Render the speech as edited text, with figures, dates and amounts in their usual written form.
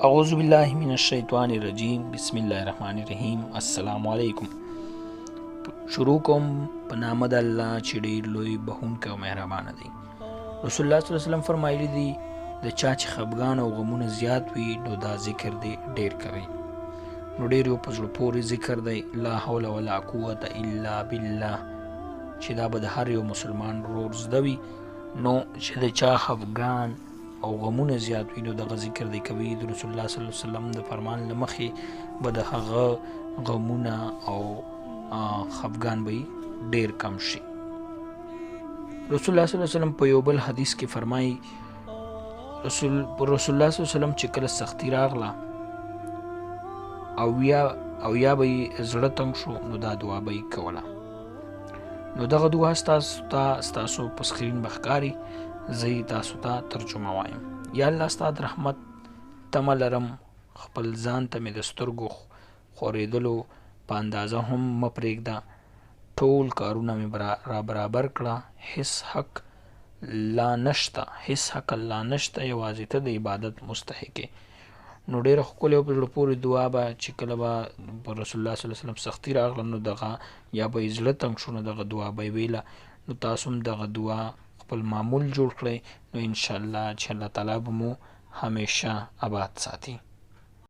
اعوذ بالله من الشیطان الرجیم بسم الله الرحمن الرحیم السلام علیکم. شروع کوم په نام د الله چې ډېر لوی بخښونکی او مهربان دی. رسول الله صلی الله علیه وسلم فرمایلي دي د چا چې خفگان او غمونه زیات وي نو دا ذکر دی ډېر کوي. نو ډېر یو په زړه پورې ذکر دی، لا حول ولا قوة الا بالله، چې دا به د هر یو مسلمان ورور زده وي. نو چې د چا خفگان او غمونه زیات وي نو دغه ذکر دی کوي. د رسول الله صلی الله علیه وسلم د فرمان له مخې به د هغه غمونه او خفگان به ډیر کم شي. رسول الله صلی الله علیه وسلم په یو بل حدیث کې فرمایي رسول الله صلی الله علیه وسلم چې کله سختي راغله اويا به زړه تنګ شو نو دا دعا به یې کوله. نو دغه دعا ستاسو په سکرین بخکاری زه تاسو ته ترجمه وایم. یا الله ستا د رحمت تمه لرم، خپل ځان ته مې د سترگو ښورېدلو په اندازه هم مه پریږده. ټول کارونه مې را برابر کړه، هیڅ حق لا نشته، یوازې ته د عبادت مستحق یې. نو ډېره ښکلې او په زړه پورې دعا به چې کله به په رسول الله صلی الله علیه وسلم سختي راغله نو دغه یا به یې زړه تنګ شو نو دغه دعا به یې ویله. نو تاسو هم دغه دعا خپل معمول جوړ کړئ، نو انشاءالله چې الله تعالی به مو همیشه آباد ساتي.